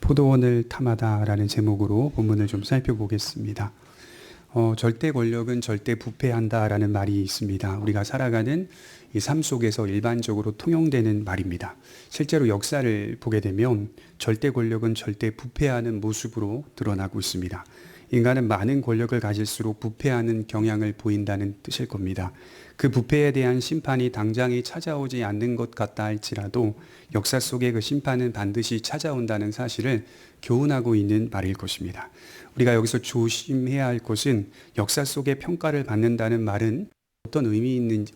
포도원을 탐하다라는 제목으로 본문을 좀 살펴보겠습니다. 절대 권력은 절대 부패한다라는 말이 있습니다. 우리가 살아가는 이 삶 속에서 일반적으로 통용되는 말입니다. 실제로 역사를 보게 되면 절대 권력은 절대 부패하는 모습으로 드러나고 있습니다. 인간은 많은 권력을 가질수록 부패하는 경향을 보인다는 뜻일 겁니다. 그 부패에 대한 심판이 당장이 찾아오지 않는 것 같다 할지라도 역사 속에 그 심판은 반드시 찾아온다는 사실을 교훈하고 있는 말일 것입니다. 우리가 여기서 조심해야 할 것은 역사 속에 평가를 받는다는 말은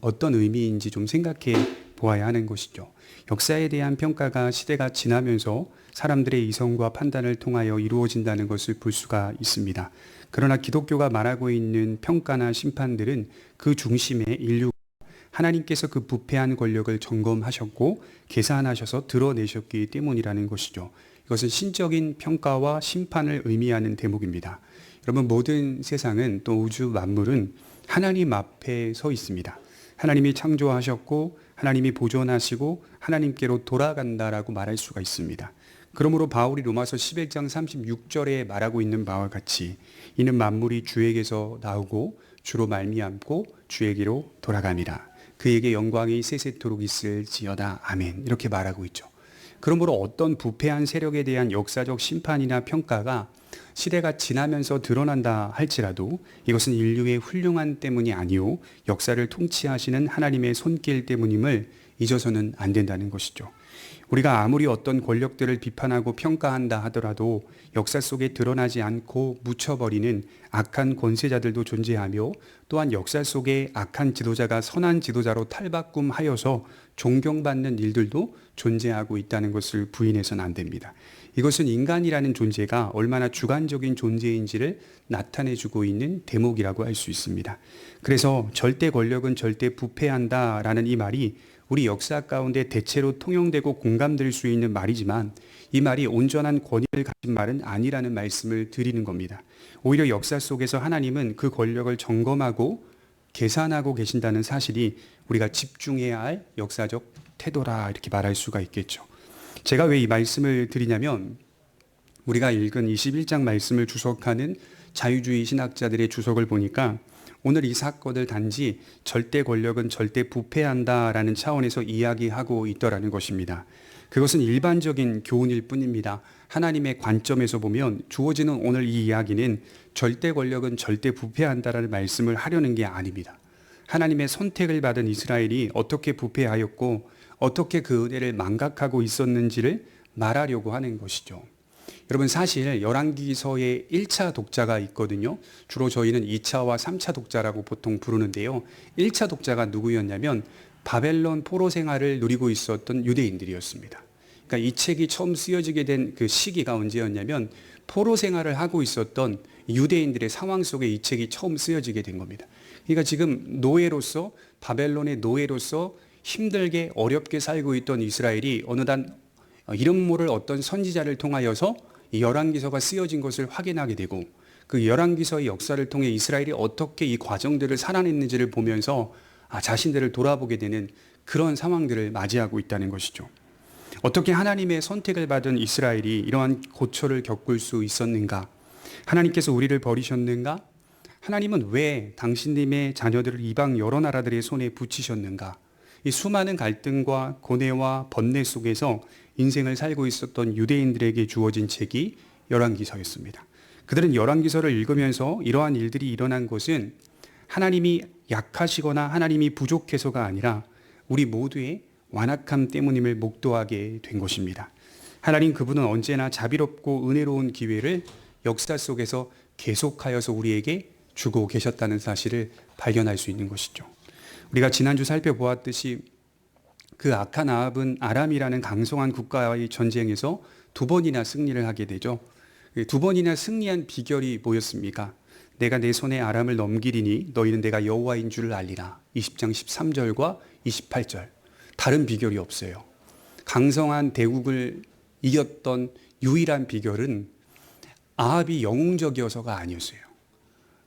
어떤 의미인지 좀 생각해 보아야 하는 것이죠. 역사에 대한 평가가 시대가 지나면서 사람들의 이성과 판단을 통하여 이루어진다는 것을 볼 수가 있습니다. 그러나 기독교가 말하고 있는 평가나 심판들은 그 중심에 인류가 하나님께서 그 부패한 권력을 점검하셨고 계산하셔서 드러내셨기 때문이라는 것이죠. 이것은 신적인 평가와 심판을 의미하는 대목입니다. 여러분, 모든 세상은 또 우주 만물은 하나님 앞에 서 있습니다. 하나님이 창조하셨고 하나님이 보존하시고 하나님께로 돌아간다라고 말할 수가 있습니다. 그러므로 바울이 로마서 11장 36절에 말하고 있는 바와 같이 이는 만물이 주에게서 나오고 주로 말미암고 주에게로 돌아가니라. 그에게 영광이 세세토록 있을지어다. 아멘. 이렇게 말하고 있죠. 그러므로 어떤 부패한 세력에 대한 역사적 심판이나 평가가 시대가 지나면서 드러난다 할지라도 이것은 인류의 훌륭한 때문이 아니오 역사를 통치하시는 하나님의 손길 때문임을 잊어서는 안 된다는 것이죠. 우리가 아무리 어떤 권력들을 비판하고 평가한다 하더라도 역사 속에 드러나지 않고 묻혀버리는 악한 권세자들도 존재하며 또한 역사 속에 악한 지도자가 선한 지도자로 탈바꿈하여서 존경받는 일들도 존재하고 있다는 것을 부인해서는 안 됩니다. 이것은 인간이라는 존재가 얼마나 주관적인 존재인지를 나타내주고 있는 대목이라고 할 수 있습니다. 그래서 절대 권력은 절대 부패한다라는 이 말이 우리 역사 가운데 대체로 통용되고 공감될 수 있는 말이지만 이 말이 온전한 권위를 가진 말은 아니라는 말씀을 드리는 겁니다. 오히려 역사 속에서 하나님은 그 권력을 점검하고 계산하고 계신다는 사실이 우리가 집중해야 할 역사적 태도라 이렇게 말할 수가 있겠죠. 제가 왜 이 말씀을 드리냐면 우리가 읽은 21장 말씀을 주석하는 자유주의 신학자들의 주석을 보니까 오늘 이 사건을 단지 절대 권력은 절대 부패한다라는 차원에서 이야기하고 있더라는 것입니다. 그것은 일반적인 교훈일 뿐입니다. 하나님의 관점에서 보면 주어지는 오늘 이 이야기는 절대 권력은 절대 부패한다라는 말씀을 하려는 게 아닙니다. 하나님의 선택을 받은 이스라엘이 어떻게 부패하였고 어떻게 그 은혜를 망각하고 있었는지를 말하려고 하는 것이죠. 여러분, 사실 열왕기서에 1차 독자가 있거든요. 주로 저희는 2차와 3차 독자라고 보통 부르는데요. 1차 독자가 누구였냐면 바벨론 포로 생활을 누리고 있었던 유대인들이었습니다. 그러니까 이 책이 처음 쓰여지게 된 그 시기가 언제였냐면 포로 생활을 하고 있었던 유대인들의 상황 속에 이 책이 처음 쓰여지게 된 겁니다. 그러니까 지금 노예로서 바벨론의 노예로서 힘들게 어렵게 살고 있던 이스라엘이 어느덧 이름 모를 어떤 선지자를 통하여서 이 열왕기서가 쓰여진 것을 확인하게 되고 그 열왕기서의 역사를 통해 이스라엘이 어떻게 이 과정들을 살아냈는지를 보면서 자신들을 돌아보게 되는 그런 상황들을 맞이하고 있다는 것이죠. 어떻게 하나님의 선택을 받은 이스라엘이 이러한 고초를 겪을 수 있었는가? 하나님께서 우리를 버리셨는가? 하나님은 왜 당신님의 자녀들을 이방 여러 나라들의 손에 붙이셨는가? 이 수많은 갈등과 고뇌와 번뇌 속에서 인생을 살고 있었던 유대인들에게 주어진 책이 열왕기서였습니다. 그들은 열왕기서를 읽으면서 이러한 일들이 일어난 것은 하나님이 약하시거나 하나님이 부족해서가 아니라 우리 모두의 완악함 때문임을 목도하게 된 것입니다. 하나님 그분은 언제나 자비롭고 은혜로운 기회를 역사 속에서 계속하여서 우리에게 주고 계셨다는 사실을 발견할 수 있는 것이죠. 우리가 지난주 살펴보았듯이 그 악한 아합은 아람이라는 강성한 국가와의 전쟁에서 2번이나 승리를 하게 되죠. 2번이나 승리한 비결이 뭐였습니까? 내가 내 손에 아람을 넘기리니 너희는 내가 여호와인 줄을 알리라. 20장 13절과 28절. 다른 비결이 없어요. 강성한 대국을 이겼던 유일한 비결은 아합이 영웅적이어서가 아니었어요.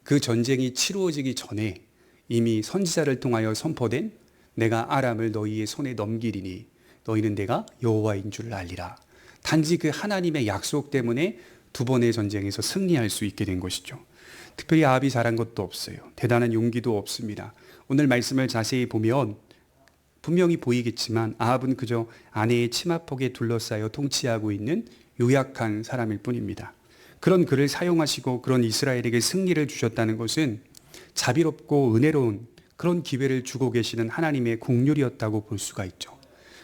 그 전쟁이 치루어지기 전에 이미 선지자를 통하여 선포된 내가 아람을 너희의 손에 넘기리니 너희는 내가 여호와인 줄을 알리라. 단지 그 하나님의 약속 때문에 두 번의 전쟁에서 승리할 수 있게 된 것이죠. 특별히 아합이 잘한 것도 없어요. 대단한 용기도 없습니다. 오늘 말씀을 자세히 보면 분명히 보이겠지만 아합은 그저 아내의 치마폭에 둘러싸여 통치하고 있는 요약한 사람일 뿐입니다. 그런 그를 사용하시고 그런 이스라엘에게 승리를 주셨다는 것은 자비롭고 은혜로운 그런 기회를 주고 계시는 하나님의 긍휼이었다고 볼 수가 있죠.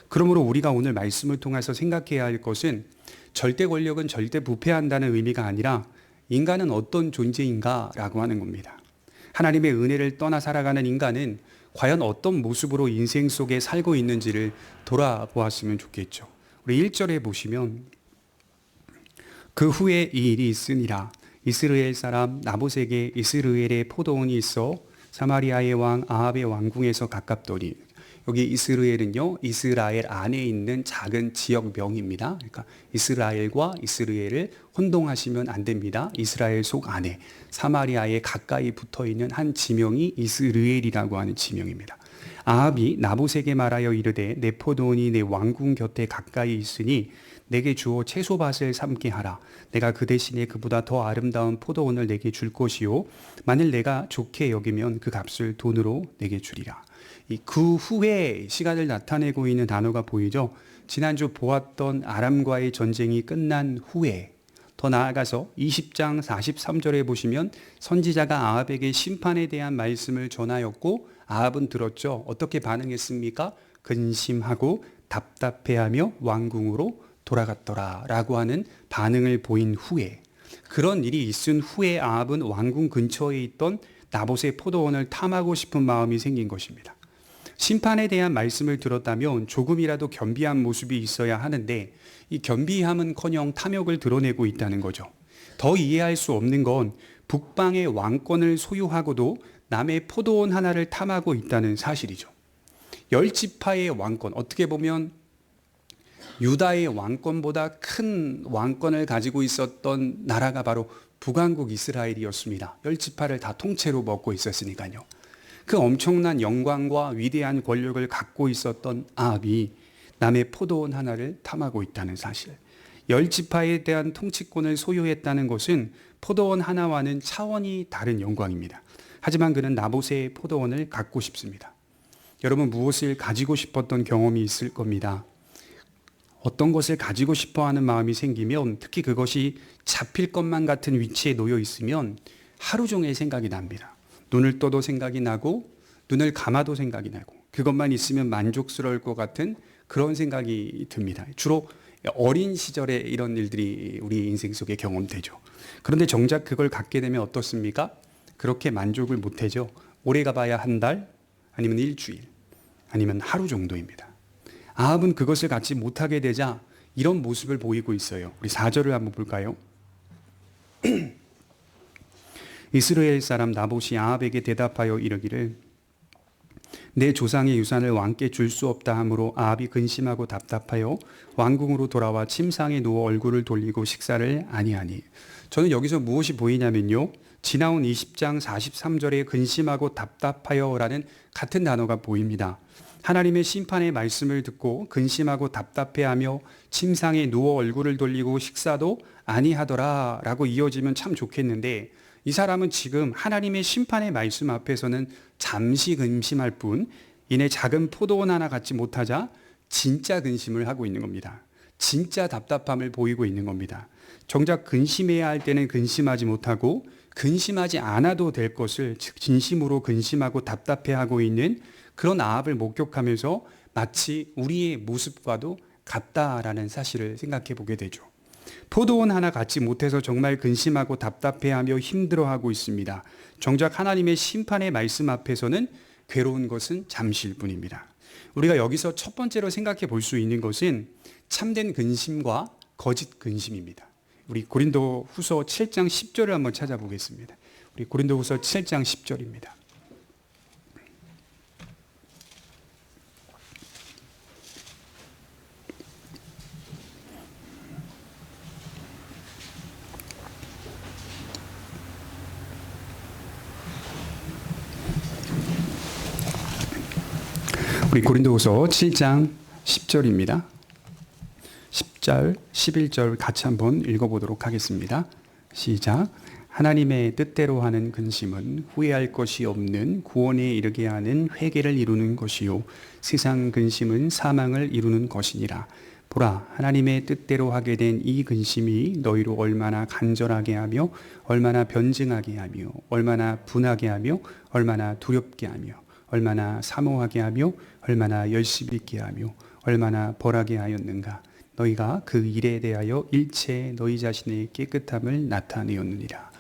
그러므로 우리가 오늘 말씀을 통해서 생각해야 할 것은 절대 권력은 절대 부패한다는 의미가 아니라 인간은 어떤 존재인가라고 하는 겁니다. 하나님의 은혜를 떠나 살아가는 인간은 과연 어떤 모습으로 인생 속에 살고 있는지를 돌아보았으면 좋겠죠. 우리 1절에 보시면 그 후에 이 일이 있으니라. 이스라엘 사람 나봇에게 이스라엘의 포도원이 있어 사마리아의 왕 아합의 왕궁에서 가깝더니, 여기 이스라엘은요, 이스라엘 안에 있는 작은 지역명입니다. 그러니까 이스라엘과 이스라엘을 혼동하시면 안 됩니다. 이스라엘 속 안에 사마리아에 가까이 붙어 있는 한 지명이 이스라엘이라고 하는 지명입니다. 아합이 나봇에게 말하여 이르되 내 포도원이 내 왕궁 곁에 가까이 있으니 내게 주어 채소밭을 삼게 하라. 내가 그 대신에 그보다 더 아름다운 포도원을 내게 줄 것이요 만일 내가 좋게 여기면 그 값을 돈으로 내게 주리라. 그 후에 시간을 나타내고 있는 단어가 보이죠. 지난주 보았던 아람과의 전쟁이 끝난 후에, 더 나아가서 20장 43절에 보시면 선지자가 아합에게 심판에 대한 말씀을 전하였고 아합은 들었죠. 어떻게 반응했습니까? 근심하고 답답해하며 왕궁으로 돌아갔더라 라고 하는 반응을 보인 후에, 그런 일이 있은 후에 아합은 왕궁 근처에 있던 나봇의 포도원을 탐하고 싶은 마음이 생긴 것입니다. 심판에 대한 말씀을 들었다면 조금이라도 겸비한 모습이 있어야 하는데 이 겸비함은커녕 탐욕을 드러내고 있다는 거죠. 더 이해할 수 없는 건 북방의 왕권을 소유하고도 남의 포도원 하나를 탐하고 있다는 사실이죠. 10지파의 왕권, 어떻게 보면 유다의 왕권보다 큰 왕권을 가지고 있었던 나라가 바로 북왕국 이스라엘이었습니다. 10지파를 다 통째로 먹고 있었으니까요. 그 엄청난 영광과 위대한 권력을 갖고 있었던 아합이 남의 포도원 하나를 탐하고 있다는 사실. 10지파에 대한 통치권을 소유했다는 것은 포도원 하나와는 차원이 다른 영광입니다. 하지만 그는 나봇의 포도원을 갖고 싶습니다. 여러분, 무엇을 가지고 싶었던 경험이 있을 겁니다. 어떤 것을 가지고 싶어 하는 마음이 생기면, 특히 그것이 잡힐 것만 같은 위치에 놓여 있으면 하루 종일 생각이 납니다. 눈을 떠도 생각이 나고 눈을 감아도 생각이 나고 그것만 있으면 만족스러울 것 같은 그런 생각이 듭니다. 주로 어린 시절에 이런 일들이 우리 인생 속에 경험되죠. 그런데 정작 그걸 갖게 되면 어떻습니까? 그렇게 만족을 못하죠. 오래 가봐야 한 달, 아니면 일주일, 아니면 하루 정도입니다. 아합은 그것을 갖지 못하게 되자 이런 모습을 보이고 있어요. 우리 4절을 한번 볼까요? 이스라엘 사람 나봇이 아합에게 대답하여 이르기를 내 조상의 유산을 왕께 줄 수 없다 하므로 아합이 근심하고 답답하여 왕궁으로 돌아와 침상에 누워 얼굴을 돌리고 식사를 아니하니. 저는 여기서 무엇이 보이냐면요, 지나온 20장 43절에 근심하고 답답하여라는 같은 단어가 보입니다. 하나님의 심판의 말씀을 듣고 근심하고 답답해하며 침상에 누워 얼굴을 돌리고 식사도 아니하더라 라고 이어지면 참 좋겠는데, 이 사람은 지금 하나님의 심판의 말씀 앞에서는 잠시 근심할 뿐 이내 작은 포도원 하나 갖지 못하자 진짜 근심을 하고 있는 겁니다. 진짜 답답함을 보이고 있는 겁니다. 정작 근심해야 할 때는 근심하지 못하고 근심하지 않아도 될 것을 진심으로 근심하고 답답해하고 있는 그런 아합을 목격하면서 마치 우리의 모습과도 같다라는 사실을 생각해 보게 되죠. 포도원 하나 갖지 못해서 정말 근심하고 답답해하며 힘들어하고 있습니다. 정작 하나님의 심판의 말씀 앞에서는 괴로운 것은 잠시일 뿐입니다. 우리가 여기서 첫 번째로 생각해 볼 수 있는 것은 참된 근심과 거짓 근심입니다. 우리 고린도 후서 7장 10절을 한번 찾아보겠습니다. 우리 고린도 후서 7장 10절입니다. 우리 고린도후서 7장 10절입니다. 10절, 11절 같이 한번 읽어보도록 하겠습니다. 시작. 하나님의 뜻대로 하는 근심은 후회할 것이 없는 구원에 이르게 하는 회개를 이루는 것이요 세상 근심은 사망을 이루는 것이니라. 보라, 하나님의 뜻대로 하게 된 이 근심이 너희로 얼마나 간절하게 하며 얼마나 변증하게 하며 얼마나 분하게 하며 얼마나 두렵게 하며 얼마나 사모하게 하며 얼마나 열심히 있게 하며 얼마나 벌하게 하였는가. 너희가 그 일에 대하여 일체 너희 자신의 깨끗함을 나타내었느니라.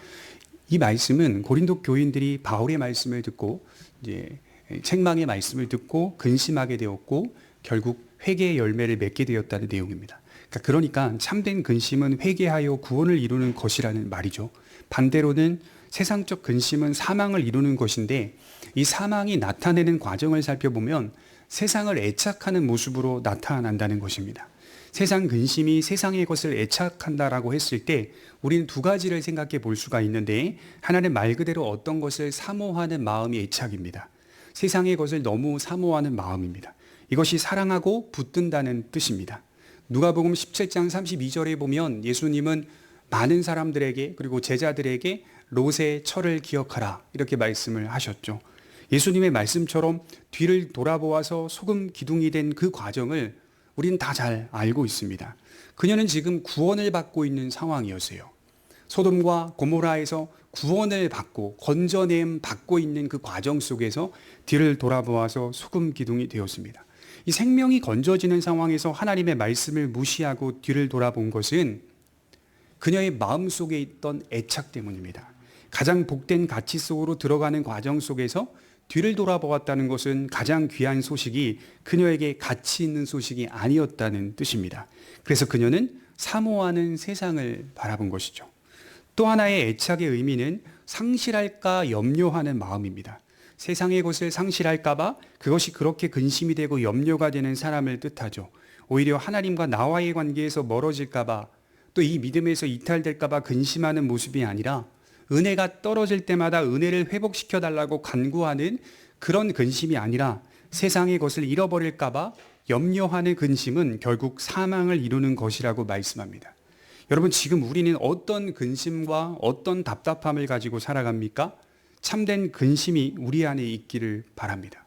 이 말씀은 고린도 교인들이 바울의 말씀을 듣고 이제 책망의 말씀을 듣고 근심하게 되었고 결국 회개의 열매를 맺게 되었다는 내용입니다. 그러니까 참된 근심은 회개하여 구원을 이루는 것이라는 말이죠. 반대로는 세상적 근심은 사망을 이루는 것인데 이 사망이 나타내는 과정을 살펴보면 세상을 애착하는 모습으로 나타난다는 것입니다. 세상 근심이 세상의 것을 애착한다라고 했을 때 우리는 두 가지를 생각해 볼 수가 있는데, 하나는 말 그대로 어떤 것을 사모하는 마음이 애착입니다. 세상의 것을 너무 사모하는 마음입니다. 이것이 사랑하고 붙든다는 뜻입니다. 누가복음 17장 32절에 보면 예수님은 많은 사람들에게 그리고 제자들에게 롯의 철을 기억하라 이렇게 말씀을 하셨죠. 예수님의 말씀처럼 뒤를 돌아보아서 소금 기둥이 된 그 과정을 우리는 다 잘 알고 있습니다. 그녀는 지금 구원을 받고 있는 상황이었어요. 소돔과 고모라에서 구원을 받고 건져냄 받고 있는 그 과정 속에서 뒤를 돌아보아서 소금 기둥이 되었습니다. 이 생명이 건져지는 상황에서 하나님의 말씀을 무시하고 뒤를 돌아본 것은 그녀의 마음 속에 있던 애착 때문입니다. 가장 복된 가치 속으로 들어가는 과정 속에서 뒤를 돌아보았다는 것은 가장 귀한 소식이 그녀에게 가치 있는 소식이 아니었다는 뜻입니다. 그래서 그녀는 사모하는 세상을 바라본 것이죠. 또 하나의 애착의 의미는 상실할까 염려하는 마음입니다. 세상의 것을 상실할까봐 그것이 그렇게 근심이 되고 염려가 되는 사람을 뜻하죠. 오히려 하나님과 나와의 관계에서 멀어질까봐 또 이 믿음에서 이탈될까봐 근심하는 모습이 아니라 은혜가 떨어질 때마다 은혜를 회복시켜 달라고 간구하는 그런 근심이 아니라 세상의 것을 잃어버릴까봐 염려하는 근심은 결국 사망을 이루는 것이라고 말씀합니다. 여러분, 지금 우리는 어떤 근심과 어떤 답답함을 가지고 살아갑니까? 참된 근심이 우리 안에 있기를 바랍니다.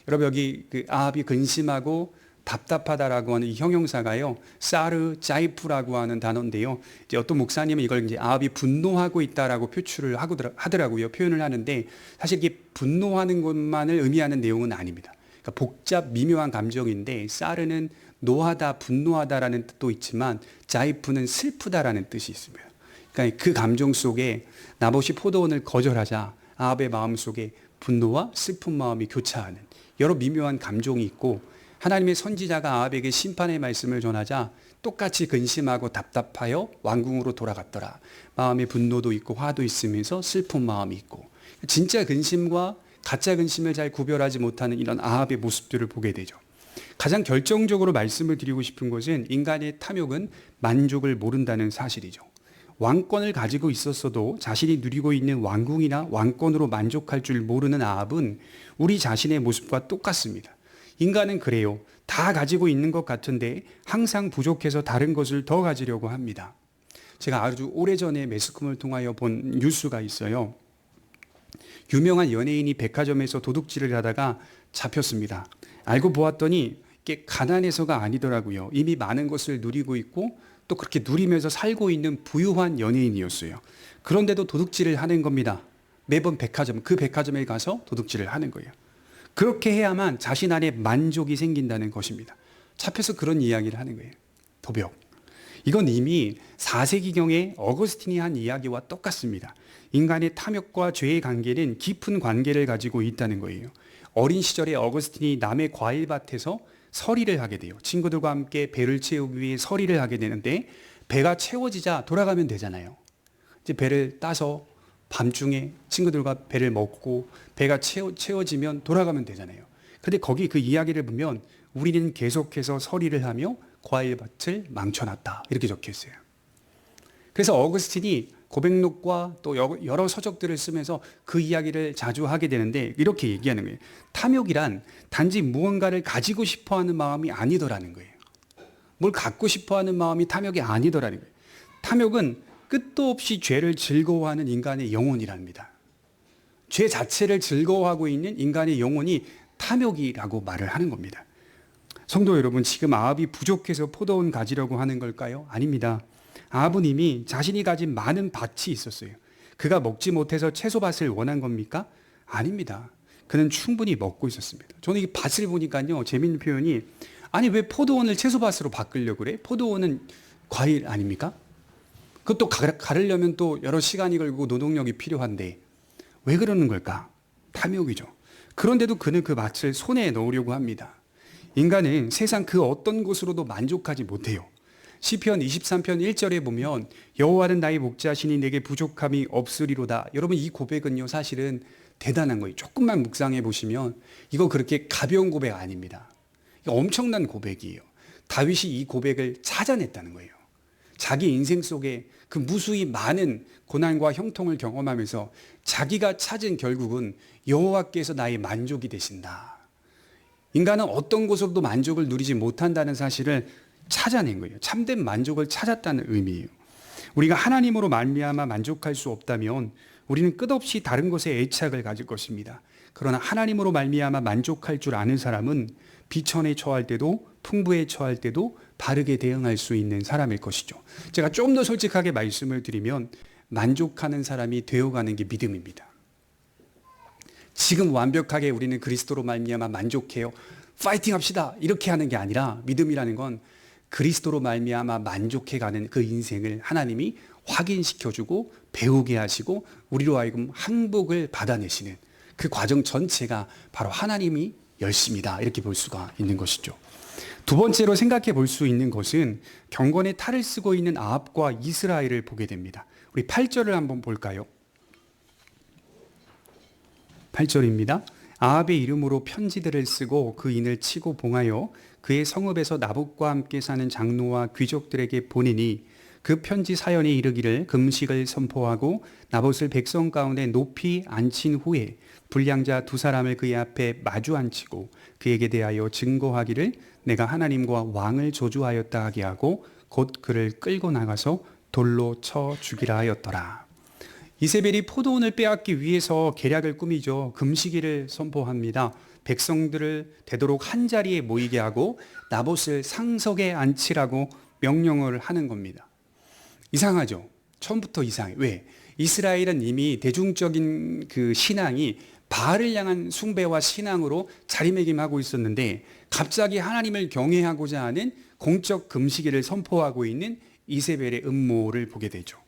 여러분, 여기 아합이 근심하고 답답하다라고 하는 이 형용사가요, 사르 짜이프라고 하는 단어인데요. 이제 어떤 목사님은 이걸 이제 아합이 분노하고 있다라고 표출을 하더라고요. 표현을 하는데 사실 이게 분노하는 것만을 의미하는 내용은 아닙니다. 그러니까 복잡 미묘한 감정인데 사르는 노하다, 분노하다라는 뜻도 있지만 짜이프는 슬프다라는 뜻이 있습니다. 그러니까 그 감정 속에 나봇이 포도원을 거절하자 아합의 마음 속에 분노와 슬픈 마음이 교차하는 여러 미묘한 감정이 있고, 하나님의 선지자가 아합에게 심판의 말씀을 전하자 똑같이 근심하고 답답하여 왕궁으로 돌아갔더라. 마음에 분노도 있고 화도 있으면서 슬픈 마음이 있고, 진짜 근심과 가짜 근심을 잘 구별하지 못하는 이런 아합의 모습들을 보게 되죠. 가장 결정적으로 말씀을 드리고 싶은 것은 인간의 탐욕은 만족을 모른다는 사실이죠. 왕권을 가지고 있었어도 자신이 누리고 있는 왕궁이나 왕권으로 만족할 줄 모르는 아합은 우리 자신의 모습과 똑같습니다. 인간은 그래요. 다 가지고 있는 것 같은데 항상 부족해서 다른 것을 더 가지려고 합니다. 제가 아주 오래전에 매스컴을 통하여 본 뉴스가 있어요. 유명한 연예인이 백화점에서 도둑질을 하다가 잡혔습니다. 알고 보았더니 이게 가난해서가 아니더라고요. 이미 많은 것을 누리고 있고 또 그렇게 누리면서 살고 있는 부유한 연예인이었어요. 그런데도 도둑질을 하는 겁니다. 매번 그 백화점에 가서 도둑질을 하는 거예요. 그렇게 해야만 자신 안에 만족이 생긴다는 것입니다. 잡혀서 그런 이야기를 하는 거예요. 도벽. 이건 이미 4세기경에 어거스틴이 한 이야기와 똑같습니다. 인간의 탐욕과 죄의 관계는 깊은 관계를 가지고 있다는 거예요. 어린 시절에 어거스틴이 남의 과일밭에서 서리를 하게 돼요. 친구들과 함께 배를 채우기 위해 서리를 하게 되는데 배가 채워지자 돌아가면 되잖아요. 이제 배를 따서 밤중에 친구들과 배를 먹고 배가 채워지면 돌아가면 되잖아요. 그런데 거기 그 이야기를 보면 우리는 계속해서 서리를 하며 과일밭을 망쳐놨다 이렇게 적혀 있어요. 그래서 어거스틴이 고백록과 또 여러 서적들을 쓰면서 그 이야기를 자주 하게 되는데 이렇게 얘기하는 거예요. 탐욕이란 단지 무언가를 가지고 싶어하는 마음이 아니더라는 거예요. 뭘 갖고 싶어 하는 마음이 탐욕이 아니더라는 거예요. 탐욕은 끝도 없이 죄를 즐거워하는 인간의 영혼이랍니다. 죄 자체를 즐거워하고 있는 인간의 영혼이 탐욕이라고 말을 하는 겁니다. 성도 여러분, 지금 아합이 부족해서 포도원 가지려고 하는 걸까요? 아닙니다. 아합은 이미 자신이 가진 많은 밭이 있었어요. 그가 먹지 못해서 채소밭을 원한 겁니까? 아닙니다. 그는 충분히 먹고 있었습니다. 저는 이 밭을 보니까요, 재밌는 표현이, 아니 왜 포도원을 채소밭으로 바꾸려고 그래? 포도원은 과일 아닙니까? 그것도 가르려면 또 여러 시간이 걸리고 노동력이 필요한데 왜 그러는 걸까? 탐욕이죠. 그런데도 그는 그 밭을 손에 넣으려고 합니다. 인간은 세상 그 어떤 것으로도 만족하지 못해요. 시편 23편 1절에 보면 여호와는 나의 목자시니 내게 부족함이 없으리로다. 여러분, 이 고백은요 사실은 대단한 거예요. 조금만 묵상해 보시면 이거 그렇게 가벼운 고백 아닙니다. 이거 엄청난 고백이에요. 다윗이 이 고백을 찾아냈다는 거예요. 자기 인생 속에 그 무수히 많은 고난과 형통을 경험하면서 자기가 찾은 결국은 여호와께서 나의 만족이 되신다. 인간은 어떤 것으로도 만족을 누리지 못한다는 사실을 찾아낸 거예요. 참된 만족을 찾았다는 의미예요. 우리가 하나님으로 말미암아 만족할 수 없다면 우리는 끝없이 다른 것에 애착을 가질 것입니다. 그러나 하나님으로 말미암아 만족할 줄 아는 사람은 비천에 처할 때도 풍부에 처할 때도 바르게 대응할 수 있는 사람일 것이죠. 제가 좀 더 솔직하게 말씀을 드리면 만족하는 사람이 되어가는 게 믿음입니다. 지금 완벽하게 우리는 그리스도로 말미암아 만족해요, 파이팅 합시다, 이렇게 하는 게 아니라 믿음이라는 건 그리스도로 말미암아 만족해가는 그 인생을 하나님이 확인시켜주고 배우게 하시고 우리로 하여금 항복을 받아내시는 그 과정 전체가 바로 하나님이 열심이다, 이렇게 볼 수가 있는 것이죠. 두 번째로 생각해 볼 수 있는 것은 경건의 탈을 쓰고 있는 아합과 이스라엘을 보게 됩니다. 우리 8절을 한번 볼까요? 8절입니다. 아합의 이름으로 편지들을 쓰고 그 인을 치고 봉하여 그의 성읍에서 나봇과 함께 사는 장로와 귀족들에게 보내니 그 편지 사연에 이르기를 금식을 선포하고 나봇을 백성 가운데 높이 앉힌 후에 불량자 두 사람을 그의 앞에 마주 앉히고 그에게 대하여 증거하기를 내가 하나님과 왕을 저주하였다 하게 하고 곧 그를 끌고 나가서 돌로 쳐 죽이라 하였더라. 이세벨이 포도원을 빼앗기 위해서 계략을 꾸미죠. 금식일을 선포합니다. 백성들을 되도록 한 자리에 모이게 하고 나봇을 상석에 앉히라고 명령을 하는 겁니다. 이상하죠? 처음부터 이상해. 왜? 이스라엘은 이미 대중적인 그 신앙이 바알을 향한 숭배와 신앙으로 자리매김하고 있었는데 갑자기 하나님을 경외하고자 하는 공적 금식일을 선포하고 있는 이세벨의 음모를 보게 되죠.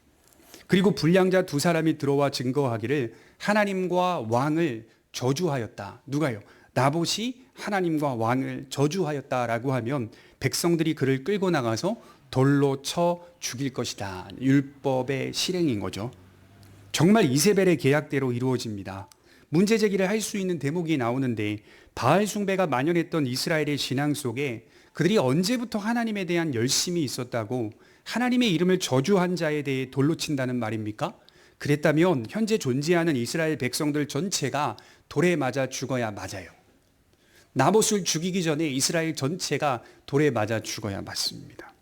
그리고 불량자 두 사람이 들어와 증거하기를 하나님과 왕을 저주하였다. 누가요? 나봇이 하나님과 왕을 저주하였다라고 하면 백성들이 그를 끌고 나가서 돌로 쳐 죽일 것이다. 율법의 실행인 거죠. 정말 이세벨의 계약대로 이루어집니다. 문제 제기를 할 수 있는 대목이 나오는데 바알 숭배가 만연했던 이스라엘의 신앙 속에 그들이 언제부터 하나님에 대한 열심이 있었다고 하나님의 이름을 저주한 자에 대해 돌로 친다는 말입니까? 그랬다면 현재 존재하는 이스라엘 백성들 전체가 돌에 맞아 죽어야 맞아요. 나봇을 죽이기 전에 이스라엘 전체가 돌에 맞아 죽어야 맞습니다.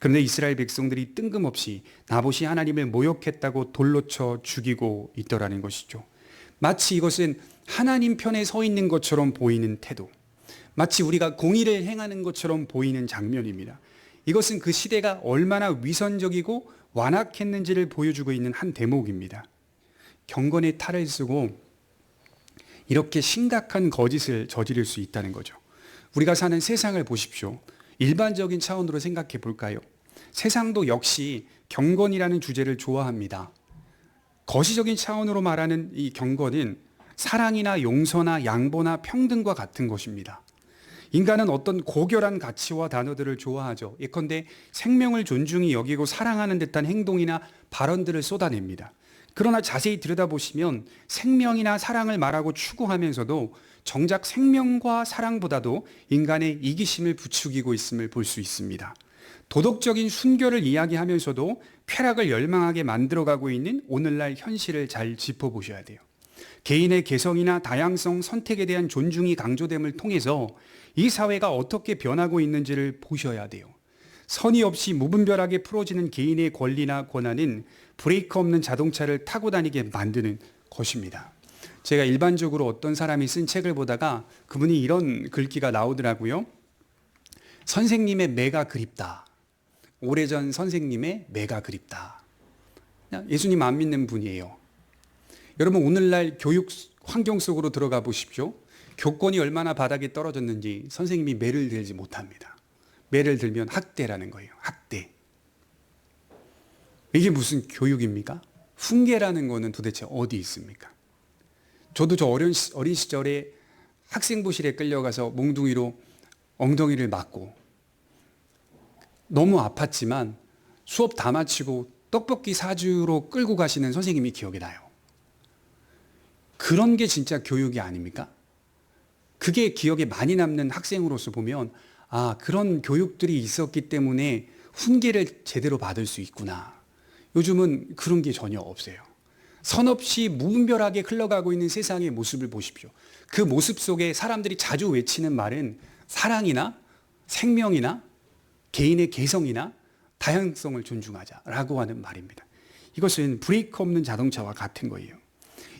그런데 이스라엘 백성들이 뜬금없이 나봇이 하나님을 모욕했다고 돌로 쳐 죽이고 있더라는 것이죠. 마치 이것은 하나님 편에 서 있는 것처럼 보이는 태도, 마치 우리가 공의를 행하는 것처럼 보이는 장면입니다. 이것은 그 시대가 얼마나 위선적이고 완악했는지를 보여주고 있는 한 대목입니다. 경건의 탈을 쓰고 이렇게 심각한 거짓을 저지를 수 있다는 거죠. 우리가 사는 세상을 보십시오. 일반적인 차원으로 생각해 볼까요? 세상도 역시 경건이라는 주제를 좋아합니다. 거시적인 차원으로 말하는 이 경건은 사랑이나 용서나 양보나 평등과 같은 것입니다. 인간은 어떤 고결한 가치와 단어들을 좋아하죠. 예컨대 생명을 존중히 여기고 사랑하는 듯한 행동이나 발언들을 쏟아냅니다. 그러나 자세히 들여다보시면 생명이나 사랑을 말하고 추구하면서도 정작 생명과 사랑보다도 인간의 이기심을 부추기고 있음을 볼 수 있습니다. 도덕적인 순결을 이야기하면서도 쾌락을 열망하게 만들어가고 있는 오늘날 현실을 잘 짚어보셔야 돼요. 개인의 개성이나 다양성, 선택에 대한 존중이 강조됨을 통해서 이 사회가 어떻게 변하고 있는지를 보셔야 돼요. 선의 없이 무분별하게 풀어지는 개인의 권리나 권한은 브레이크 없는 자동차를 타고 다니게 만드는 것입니다. 제가 일반적으로 어떤 사람이 쓴 책을 보다가 그분이 이런 글귀가 나오더라고요. 선생님의 매가 그립다. 오래전 선생님의 매가 그립다. 예수님 안 믿는 분이에요. 여러분 오늘날 교육 환경 속으로 들어가 보십시오. 교권이 얼마나 바닥에 떨어졌는지 선생님이 매를 들지 못합니다. 매를 들면 학대라는 거예요. 학대. 이게 무슨 교육입니까? 훈계라는 거는 도대체 어디 있습니까? 저도 저 어린 시절에 학생부실에 끌려가서 몽둥이로 엉덩이를 맞고 너무 아팠지만 수업 다 마치고 떡볶이 사주로 끌고 가시는 선생님이 기억이 나요. 그런 게 진짜 교육이 아닙니까? 그게 기억에 많이 남는 학생으로서 보면 아, 그런 교육들이 있었기 때문에 훈계를 제대로 받을 수 있구나. 요즘은 그런 게 전혀 없어요. 선 없이 무분별하게 흘러가고 있는 세상의 모습을 보십시오. 그 모습 속에 사람들이 자주 외치는 말은 사랑이나 생명이나 개인의 개성이나 다양성을 존중하자라고 하는 말입니다. 이것은 브레이크 없는 자동차와 같은 거예요.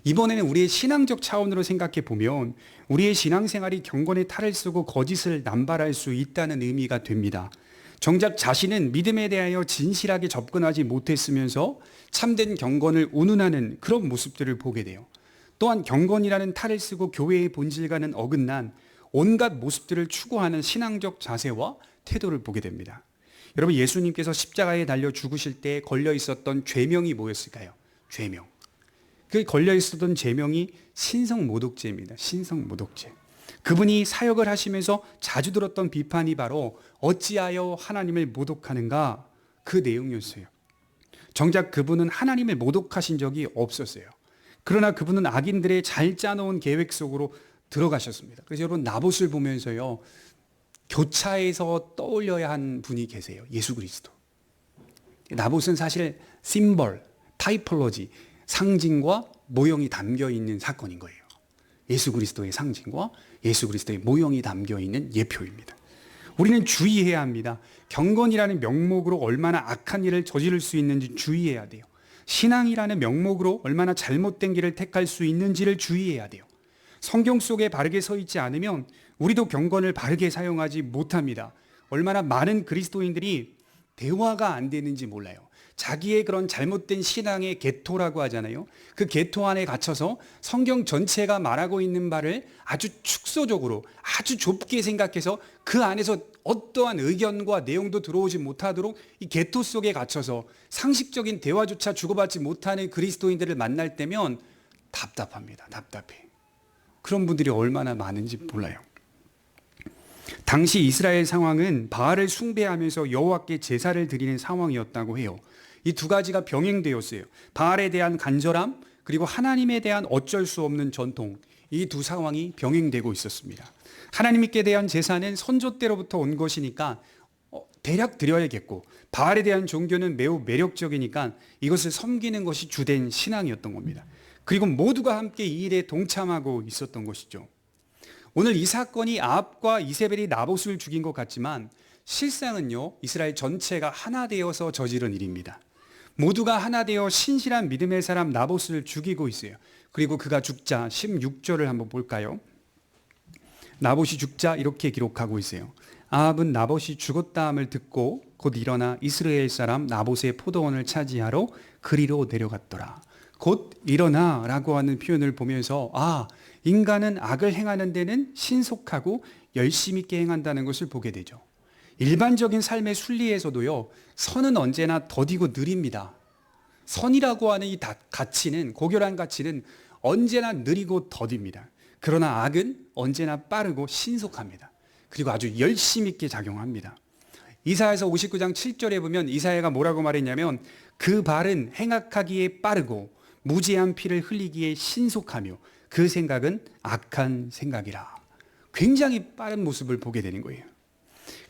이번에는 우리의 신앙적 차원으로 생각해 보면 우리의 신앙생활이 경건의 탈을 쓰고 거짓을 남발할 수 있다는 의미가 됩니다. 정작 자신은 믿음에 대하여 진실하게 접근하지 못했으면서 참된 경건을 운운하는 그런 모습들을 보게 돼요. 또한 경건이라는 탈을 쓰고 교회의 본질과는 어긋난 온갖 모습들을 추구하는 신앙적 자세와 태도를 보게 됩니다. 여러분 예수님께서 십자가에 달려 죽으실 때 걸려 있었던 죄명이 뭐였을까요? 죄명. 그 걸려 있었던 죄명이 신성모독죄입니다. 신성모독죄. 그분이 사역을 하시면서 자주 들었던 비판이 바로 어찌하여 하나님을 모독하는가 그 내용이었어요. 정작 그분은 하나님을 모독하신 적이 없었어요. 그러나 그분은 악인들의 잘 짜놓은 계획 속으로 들어가셨습니다. 그래서 여러분 나봇을 보면서요. 교차해서 떠올려야 한 분이 계세요. 예수 그리스도. 나봇은 사실 심벌, 타이폴로지, 상징과 모형이 담겨 있는 사건인 거예요. 예수 그리스도의 상징과 예수 그리스도의 모형이 담겨 있는 예표입니다. 우리는 주의해야 합니다. 경건이라는 명목으로 얼마나 악한 일을 저지를 수 있는지 주의해야 돼요. 신앙이라는 명목으로 얼마나 잘못된 길을 택할 수 있는지를 주의해야 돼요. 성경 속에 바르게 서 있지 않으면 우리도 경건을 바르게 사용하지 못합니다. 얼마나 많은 그리스도인들이 대화가 안 되는지 몰라요. 자기의 그런 잘못된 신앙의 개토라고 하잖아요. 그 개토 안에 갇혀서 성경 전체가 말하고 있는 바를 아주 축소적으로 아주 좁게 생각해서 그 안에서 어떠한 의견과 내용도 들어오지 못하도록 이 개토 속에 갇혀서 상식적인 대화조차 주고받지 못하는 그리스도인들을 만날 때면 답답합니다. 답답해. 그런 분들이 얼마나 많은지 몰라요. 당시 이스라엘 상황은 바알을 숭배하면서 여호와께 제사를 드리는 상황이었다고 해요. 이 두 가지가 병행되었어요. 바알에 대한 간절함 그리고 하나님에 대한 어쩔 수 없는 전통, 이 두 상황이 병행되고 있었습니다. 하나님께 대한 제사는 선조 때로부터 온 것이니까 대략 드려야겠고, 바알에 대한 종교는 매우 매력적이니까 이것을 섬기는 것이 주된 신앙이었던 겁니다. 그리고 모두가 함께 이 일에 동참하고 있었던 것이죠. 오늘 이 사건이 아합과 이세벨이 나봇을 죽인 것 같지만 실상은요, 이스라엘 전체가 하나 되어서 저지른 일입니다. 모두가 하나 되어 신실한 믿음의 사람 나봇을 죽이고 있어요. 그리고 그가 죽자 16절을 한번 볼까요? 나봇이 죽자 이렇게 기록하고 있어요. 아합은 나봇이 죽었다함을 듣고 곧 일어나 이스라엘 사람 나봇의 포도원을 차지하러 그리로 내려갔더라. 곧 일어나 라고 하는 표현을 보면서 인간은 악을 행하는 데는 신속하고 열심 있게 행한다는 것을 보게 되죠. 일반적인 삶의 순리에서도요, 선은 언제나 더디고 느립니다. 선이라고 하는 이 가치는, 고결한 가치는 언제나 느리고 더딥니다. 그러나 악은 언제나 빠르고 신속합니다. 그리고 아주 열심 있게 작용합니다. 이사야서 59장 7절에 보면 이사야가 뭐라고 말했냐면 그 발은 행악하기에 빠르고 무지한 피를 흘리기에 신속하며 그 생각은 악한 생각이라. 굉장히 빠른 모습을 보게 되는 거예요.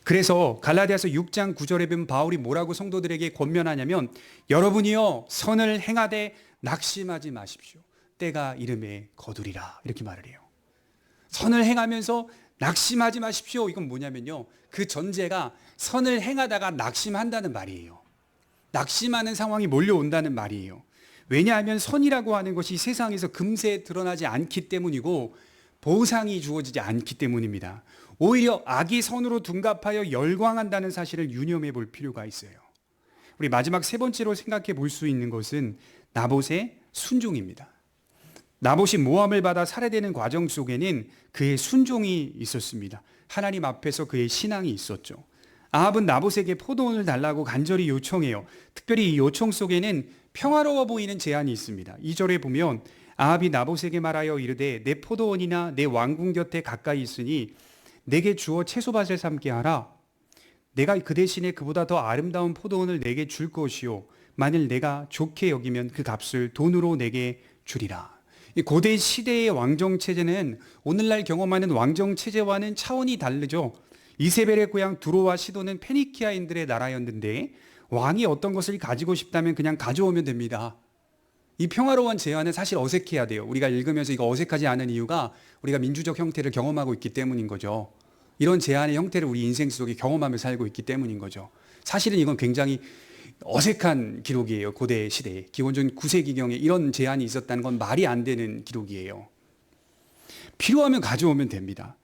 그래서 갈라디아서 6장 9절에 보면 바울이 뭐라고 성도들에게 권면하냐면 여러분이요 선을 행하되 낙심하지 마십시오. 때가 이름에 거두리라 이렇게 말을 해요. 선을 행하면서 낙심하지 마십시오. 이건 뭐냐면요, 그 전제가 선을 행하다가 낙심한다는 말이에요. 낙심하는 상황이 몰려온다는 말이에요. 왜냐하면 선이라고 하는 것이 세상에서 금세 드러나지 않기 때문이고 보상이 주어지지 않기 때문입니다. 오히려 악이 선으로 둔갑하여 열광한다는 사실을 유념해 볼 필요가 있어요. 우리 마지막 세 번째로 생각해 볼 수 있는 것은 나봇의 순종입니다. 나봇이 모함을 받아 살해되는 과정 속에는 그의 순종이 있었습니다. 하나님 앞에서 그의 신앙이 있었죠. 아합은 나봇에게 포도원을 달라고 간절히 요청해요. 특별히 이 요청 속에는 평화로워 보이는 제안이 있습니다. 2절에 보면 아합이 나봇에게 말하여 이르되 내 포도원이나 내 왕궁 곁에 가까이 있으니 내게 주어 채소밭을 삼게 하라. 내가 그 대신에 그보다 더 아름다운 포도원을 내게 줄 것이요 만일 내가 좋게 여기면 그 값을 돈으로 내게 주리라. 이 고대 시대의 왕정 체제는 오늘날 경험하는 왕정 체제와는 차원이 다르죠. 이세벨의 고향 두로와 시도는 페니키아인들의 나라였는데 왕이 어떤 것을 가지고 싶다면 그냥 가져오면 됩니다. 이 평화로운 제안은 사실 어색해야 돼요. 우리가 읽으면서 이거 어색하지 않은 이유가 우리가 민주적 형태를 경험하고 있기 때문인 거죠. 이런 제안의 형태를 우리 인생 속에 경험하며 살고 있기 때문인 거죠. 사실은 이건 굉장히 어색한 기록이에요. 고대 시대에. 기원전 9세기경에 이런 제안이 있었다는 건 말이 안 되는 기록이에요. 필요하면 가져오면 됩니다.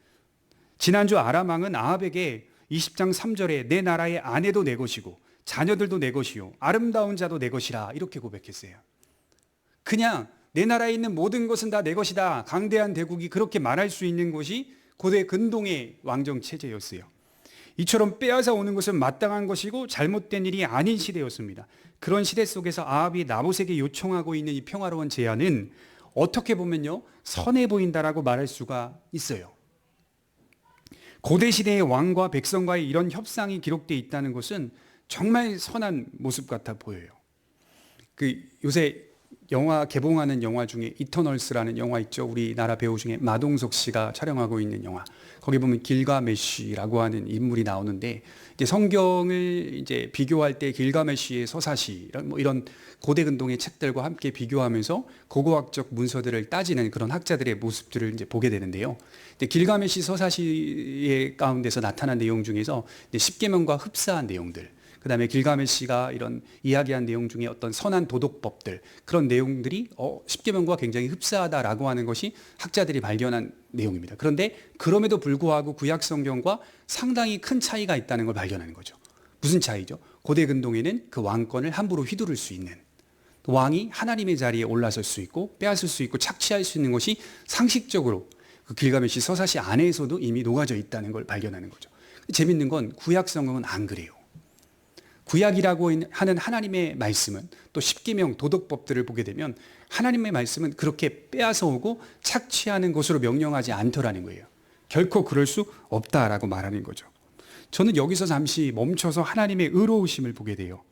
지난주 아람 왕은 아합에게 20장 3절에 내 나라의 아내도 내 것이고 자녀들도 내 것이요 아름다운 자도 내 것이라 이렇게 고백했어요. 그냥 내 나라에 있는 모든 것은 다 내 것이다. 강대한 대국이 그렇게 말할 수 있는 것이 고대 근동의 왕정 체제였어요. 이처럼 빼앗아 오는 것은 마땅한 것이고 잘못된 일이 아닌 시대였습니다. 그런 시대 속에서 아합이 나봇에게 요청하고 있는 이 평화로운 제안은 어떻게 보면요 선해 보인다라고 말할 수가 있어요. 고대 시대의 왕과 백성과의 이런 협상이 기록되어 있다는 것은 정말 선한 모습 같아 보여요. 요새 영화 개봉하는 영화 중에 이터널스라는 영화 있죠. 우리나라 배우 중에 마동석 씨가 촬영하고 있는 영화. 거기 보면 길가메시라고 하는 인물이 나오는데 이제 성경을 이제 비교할 때 길가메시의 서사시 이런 고대 근동의 책들과 함께 비교하면서 고고학적 문서들을 따지는 그런 학자들의 모습들을 이제 보게 되는데요. 길가메시 서사시의 가운데서 나타난 내용 중에서 십계명과 흡사한 내용들. 그다음에 길가메시가 이런 이야기한 내용 중에 어떤 선한 도덕법들 그런 내용들이 십계명과 굉장히 흡사하다라고 하는 것이 학자들이 발견한 내용입니다. 그런데 그럼에도 불구하고 구약 성경과 상당히 큰 차이가 있다는 걸 발견하는 거죠. 무슨 차이죠? 고대 근동에는 그 왕권을 함부로 휘두를 수 있는 왕이 하나님의 자리에 올라설 수 있고 빼앗을 수 있고 착취할 수 있는 것이 상식적으로 그 길가메시 서사시 안에서도 이미 녹아져 있다는 걸 발견하는 거죠. 재밌는 건 구약 성경은 안 그래요. 구약이라고 하는 하나님의 말씀은 또 십계명 도덕법들을 보게 되면 하나님의 말씀은 그렇게 빼앗아 오고 착취하는 것으로 명령하지 않더라는 거예요. 결코 그럴 수 없다라고 말하는 거죠. 저는 여기서 잠시 멈춰서 하나님의 의로우심을 보게 돼요.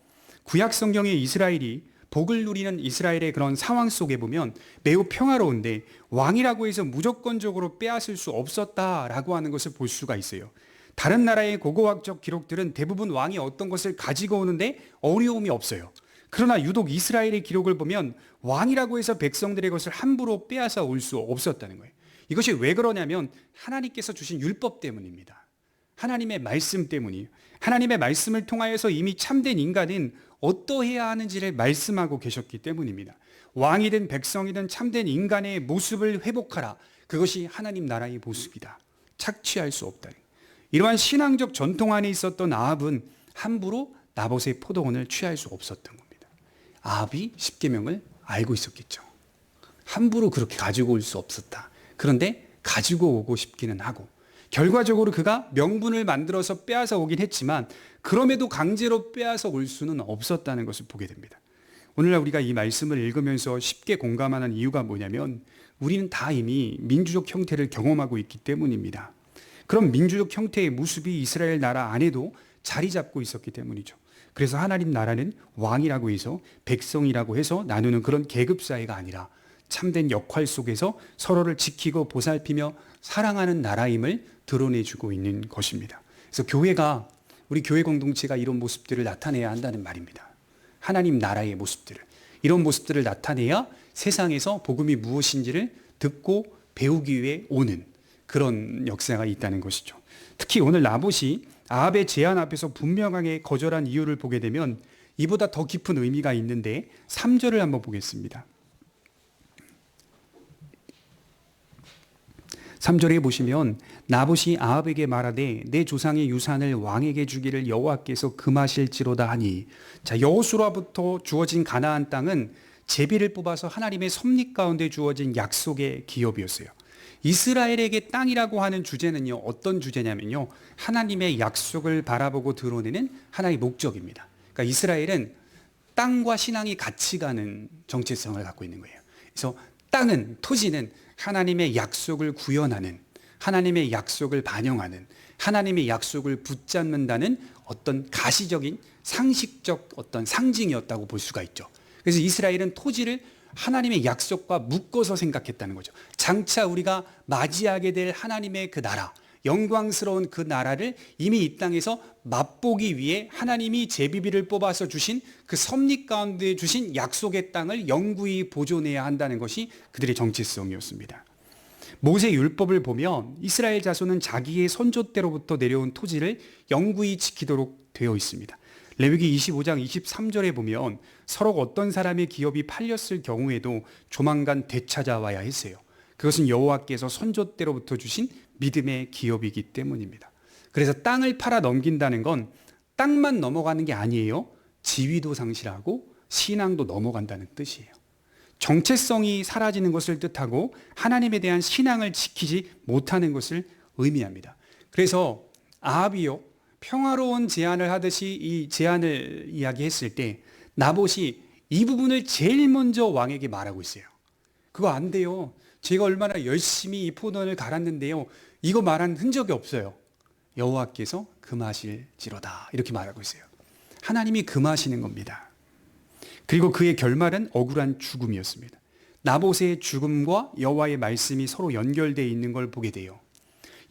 구약 성경의 이스라엘이 복을 누리는 이스라엘의 그런 상황 속에 보면 매우 평화로운데 왕이라고 해서 무조건적으로 빼앗을 수 없었다라고 하는 것을 볼 수가 있어요. 다른 나라의 고고학적 기록들은 대부분 왕이 어떤 것을 가지고 오는데 어려움이 없어요. 그러나 유독 이스라엘의 기록을 보면 왕이라고 해서 백성들의 것을 함부로 빼앗아 올 수 없었다는 거예요. 이것이 왜 그러냐면 하나님께서 주신 율법 때문입니다. 하나님의 말씀 때문이에요. 하나님의 말씀을 통하여서 이미 참된 인간은 어떠해야 하는지를 말씀하고 계셨기 때문입니다. 왕이든 백성이든 참된 인간의 모습을 회복하라. 그것이 하나님 나라의 모습이다. 착취할 수 없다. 이러한 신앙적 전통 안에 있었던 아합은 함부로 나봇의 포도원을 취할 수 없었던 겁니다. 아합이 십계명을 알고 있었겠죠. 함부로 그렇게 가지고 올 수 없었다. 그런데 가지고 오고 싶기는 하고 결과적으로 그가 명분을 만들어서 빼앗아 오긴 했지만 그럼에도 강제로 빼앗아 올 수는 없었다는 것을 보게 됩니다. 오늘날 우리가 이 말씀을 읽으면서 쉽게 공감하는 이유가 뭐냐면 우리는 다 이미 민주적 형태를 경험하고 있기 때문입니다. 그런 민주적 형태의 모습이 이스라엘 나라 안에도 자리 잡고 있었기 때문이죠. 그래서 하나님 나라는 왕이라고 해서 백성이라고 해서 나누는 그런 계급 사회가 아니라 참된 역할 속에서 서로를 지키고 보살피며 사랑하는 나라임을 드러내주고 있는 것입니다. 그래서 교회가 우리 교회 공동체가 이런 모습들을 나타내야 한다는 말입니다. 하나님 나라의 모습들을 이런 모습들을 나타내야 세상에서 복음이 무엇인지를 듣고 배우기 위해 오는 그런 역사가 있다는 것이죠. 특히 오늘 나봇이 아합의 제안 앞에서 분명하게 거절한 이유를 보게 되면 이보다 더 깊은 의미가 있는데 3절을 한번 보겠습니다. 3절에 보시면 나봇이 아합에게 말하되 내 조상의 유산을 왕에게 주기를 여호와께서 금하실지로다 하니, 자, 여호수아부터 주어진 가나안 땅은 제비를 뽑아서 하나님의 섭리 가운데 주어진 약속의 기업이었어요. 이스라엘에게 땅이라고 하는 주제는요, 어떤 주제냐면요, 하나님의 약속을 바라보고 드러내는 하나의 목적입니다. 그러니까 이스라엘은 땅과 신앙이 같이 가는 정체성을 갖고 있는 거예요. 그래서 땅은, 토지는 하나님의 약속을 구현하는, 하나님의 약속을 반영하는, 하나님의 약속을 붙잡는다는 어떤 가시적인 상식적 어떤 상징이었다고 볼 수가 있죠. 그래서 이스라엘은 토지를 하나님의 약속과 묶어서 생각했다는 거죠. 장차 우리가 맞이하게 될 하나님의 그 나라, 영광스러운 그 나라를 이미 이 땅에서 맛보기 위해 하나님이 제비비를 뽑아서 주신 그 섭리 가운데 주신 약속의 땅을 영구히 보존해야 한다는 것이 그들의 정체성이었습니다. 모세 율법을 보면 이스라엘 자손은 자기의 선조 때로부터 내려온 토지를 영구히 지키도록 되어 있습니다. 레위기 25장 23절에 보면 서로 어떤 사람의 기업이 팔렸을 경우에도 조만간 되찾아와야 했어요. 그것은 여호와께서 선조 때로부터 주신 믿음의 기업이기 때문입니다. 그래서 땅을 팔아 넘긴다는 건 땅만 넘어가는 게 아니에요. 지위도 상실하고 신앙도 넘어간다는 뜻이에요. 정체성이 사라지는 것을 뜻하고 하나님에 대한 신앙을 지키지 못하는 것을 의미합니다. 그래서 아합이요, 평화로운 제안을 하듯이 이 제안을 이야기했을 때 나봇이 이 부분을 제일 먼저 왕에게 말하고 있어요. 그거 안 돼요. 제가 얼마나 열심히 이 포도원을 갈았는데요, 이거 말한 흔적이 없어요. 여호와께서 금하실지로다, 이렇게 말하고 있어요. 하나님이 금하시는 겁니다. 그리고 그의 결말은 억울한 죽음이었습니다. 나봇의 죽음과 여호와의 말씀이 서로 연결되어 있는 걸 보게 돼요.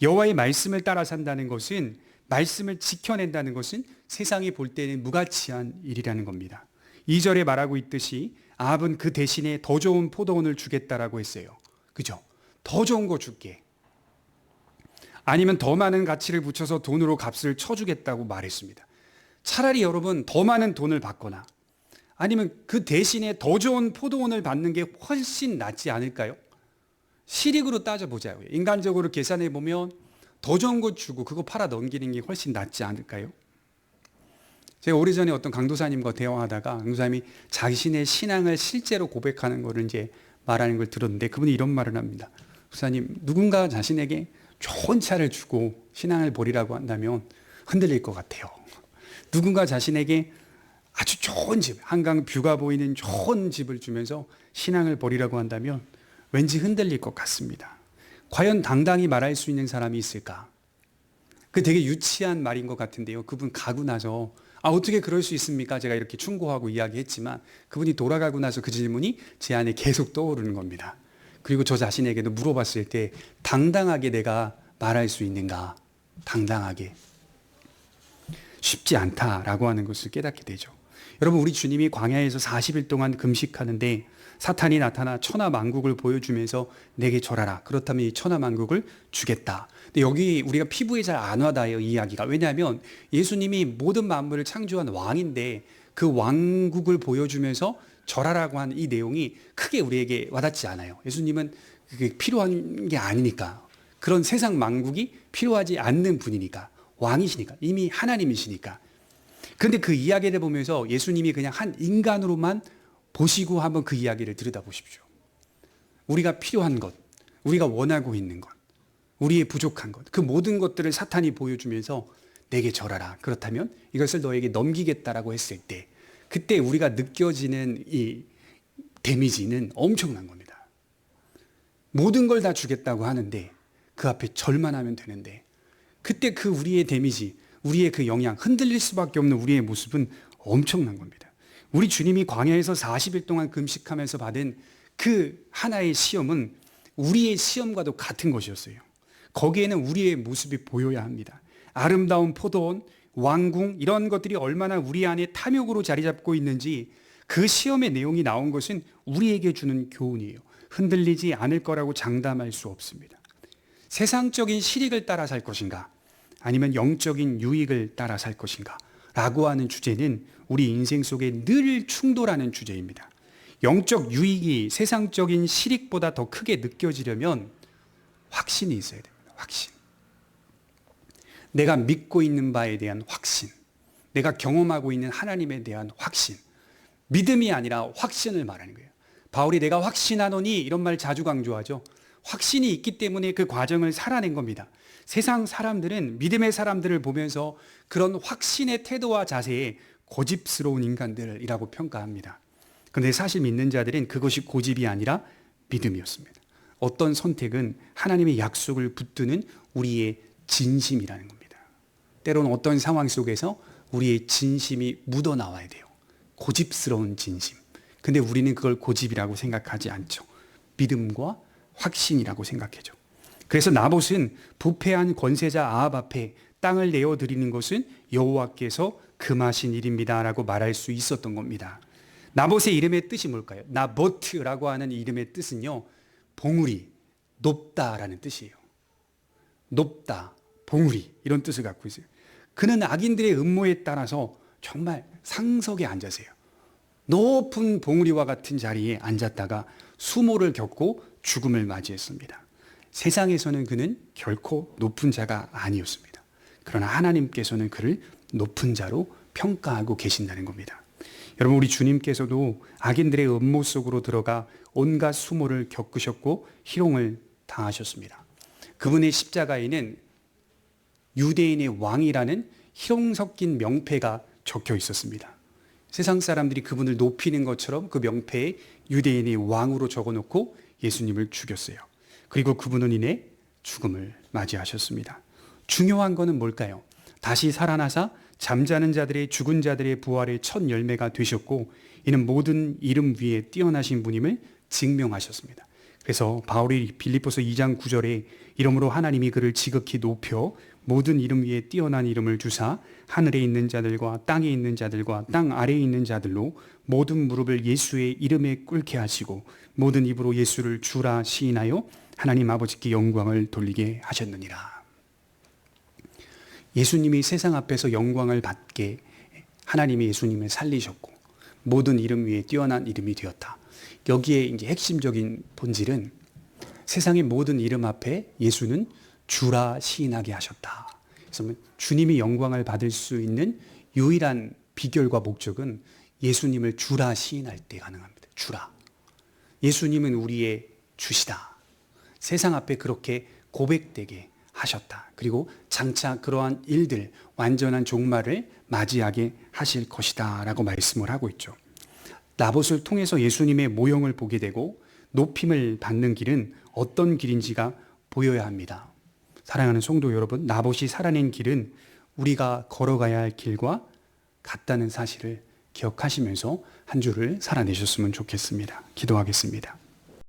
여호와의 말씀을 따라 산다는 것은, 말씀을 지켜낸다는 것은 세상이 볼 때는 무가치한 일이라는 겁니다. 2절에 말하고 있듯이 아합은 그 대신에 더 좋은 포도원을 주겠다라고 했어요. 그죠? 더 좋은 거 줄게. 아니면 더 많은 가치를 붙여서 돈으로 값을 쳐주겠다고 말했습니다. 차라리 여러분 더 많은 돈을 받거나 아니면 그 대신에 더 좋은 포도원을 받는 게 훨씬 낫지 않을까요? 실익으로 따져보자고요. 인간적으로 계산해 보면 더 좋은 거 주고 그거 팔아 넘기는 게 훨씬 낫지 않을까요? 제가 오래전에 어떤 강도사님과 대화하다가 강도사님이 자신의 신앙을 실제로 고백하는 거를 이제 말하는 걸 들었는데, 그분이 이런 말을 합니다. 목사님, 누군가 자신에게 좋은 차를 주고 신앙을 버리라고 한다면 흔들릴 것 같아요. 누군가 자신에게 아주 좋은 집, 한강 뷰가 보이는 좋은 집을 주면서 신앙을 버리라고 한다면 왠지 흔들릴 것 같습니다. 과연 당당히 말할 수 있는 사람이 있을까? 그 되게 유치한 말인 것 같은데요. 그분 가고 나서 어떻게 그럴 수 있습니까? 제가 이렇게 충고하고 이야기했지만 그분이 돌아가고 나서 그 질문이 제 안에 계속 떠오르는 겁니다. 그리고 저 자신에게도 물어봤을 때 당당하게 내가 말할 수 있는가? 당당하게. 쉽지 않다라고 하는 것을 깨닫게 되죠. 여러분, 우리 주님이 광야에서 40일 동안 금식하는데 사탄이 나타나 천하만국을 보여주면서 내게 절하라. 그렇다면 이 천하만국을 주겠다. 근데 여기 우리가 피부에 잘 안 와닿아요, 이 이야기가. 왜냐하면 예수님이 모든 만물을 창조한 왕인데 그 왕국을 보여주면서 절하라고 하는 이 내용이 크게 우리에게 와닿지 않아요. 예수님은 그게 필요한 게 아니니까. 그런 세상 만국이 필요하지 않는 분이니까. 왕이시니까. 이미 하나님이시니까. 그런데 그 이야기를 보면서 예수님이 그냥 한 인간으로만 보시고 한번 그 이야기를 들여다보십시오. 우리가 필요한 것, 우리가 원하고 있는 것, 우리의 부족한 것, 그 모든 것들을 사탄이 보여주면서 내게 절하라. 그렇다면 이것을 너에게 넘기겠다라고 했을 때 그때 우리가 느껴지는 이 데미지는 엄청난 겁니다. 모든 걸 다 주겠다고 하는데 그 앞에 절만 하면 되는데 그때 그 우리의 데미지, 우리의 그 영향, 흔들릴 수밖에 없는 우리의 모습은 엄청난 겁니다. 우리 주님이 광야에서 40일 동안 금식하면서 받은 그 하나의 시험은 우리의 시험과도 같은 것이었어요. 거기에는 우리의 모습이 보여야 합니다. 아름다운 포도원, 왕궁 이런 것들이 얼마나 우리 안에 탐욕으로 자리 잡고 있는지 그 시험의 내용이 나온 것은 우리에게 주는 교훈이에요. 흔들리지 않을 거라고 장담할 수 없습니다. 세상적인 실익을 따라 살 것인가? 아니면 영적인 유익을 따라 살 것인가? 라고 하는 주제는 우리 인생 속에 늘 충돌하는 주제입니다. 영적 유익이 세상적인 실익보다 더 크게 느껴지려면 확신이 있어야 됩니다. 확신. 내가 믿고 있는 바에 대한 확신. 내가 경험하고 있는 하나님에 대한 확신. 믿음이 아니라 확신을 말하는 거예요. 바울이 내가 확신하노니 이런 말 자주 강조하죠. 확신이 있기 때문에 그 과정을 살아낸 겁니다. 세상 사람들은 믿음의 사람들을 보면서 그런 확신의 태도와 자세에 고집스러운 인간들이라고 평가합니다. 그런데 사실 믿는 자들은 그것이 고집이 아니라 믿음이었습니다. 어떤 선택은 하나님의 약속을 붙드는 우리의 진심이라는 겁니다. 때로는 어떤 상황 속에서 우리의 진심이 묻어나와야 돼요. 고집스러운 진심. 근데 우리는 그걸 고집이라고 생각하지 않죠. 믿음과 확신이라고 생각하죠. 그래서 나봇은 부패한 권세자 아합 앞에 땅을 내어드리는 것은 여호와께서 금하신 일입니다라고 말할 수 있었던 겁니다. 나봇의 이름의 뜻이 뭘까요? 나보트라고 하는 이름의 뜻은요, 봉우리, 높다라는 뜻이에요. 높다, 봉우리 이런 뜻을 갖고 있어요. 그는 악인들의 음모에 따라서 정말 상석에 앉으세요. 높은 봉우리와 같은 자리에 앉았다가 수모를 겪고 죽음을 맞이했습니다. 세상에서는 그는 결코 높은 자가 아니었습니다. 그러나 하나님께서는 그를 높은 자로 평가하고 계신다는 겁니다. 여러분, 우리 주님께서도 악인들의 음모 속으로 들어가 온갖 수모를 겪으셨고 희롱을 당하셨습니다. 그분의 십자가에는 유대인의 왕이라는 희롱 섞인 명패가 적혀 있었습니다. 세상 사람들이 그분을 높이는 것처럼 그 명패에 유대인의 왕으로 적어놓고 예수님을 죽였어요. 그리고 그분은 이내 죽음을 맞이하셨습니다. 중요한 것은 뭘까요? 다시 살아나사 잠자는 자들의 죽은 자들의 부활의 첫 열매가 되셨고, 이는 모든 이름 위에 뛰어나신 분임을 증명하셨습니다. 그래서 바울이 빌립보서 2장 9절에 이러므로 하나님이 그를 지극히 높여 모든 이름 위에 뛰어난 이름을 주사 하늘에 있는 자들과 땅에 있는 자들과 땅 아래에 있는 자들로 모든 무릎을 예수의 이름에 꿇게 하시고 모든 입으로 예수를 주라 시인하여 하나님 아버지께 영광을 돌리게 하셨느니라. 예수님이 세상 앞에서 영광을 받게 하나님이 예수님을 살리셨고 모든 이름 위에 뛰어난 이름이 되었다. 여기에 이제 핵심적인 본질은 세상의 모든 이름 앞에 예수는 주라 시인하게 하셨다. 그래서 주님이 영광을 받을 수 있는 유일한 비결과 목적은 예수님을 주라 시인할 때 가능합니다. 주라. 예수님은 우리의 주시다. 세상 앞에 그렇게 고백되게 하셨다. 그리고 장차 그러한 일들, 완전한 종말을 맞이하게 하실 것이다 라고 말씀을 하고 있죠. 나봇을 통해서 예수님의 모형을 보게 되고 높임을 받는 길은 어떤 길인지가 보여야 합니다. 사랑하는 성도 여러분, 나봇이 살아낸 길은 우리가 걸어가야 할 길과 같다는 사실을 기억하시면서 한 주를 살아내셨으면 좋겠습니다. 기도하겠습니다.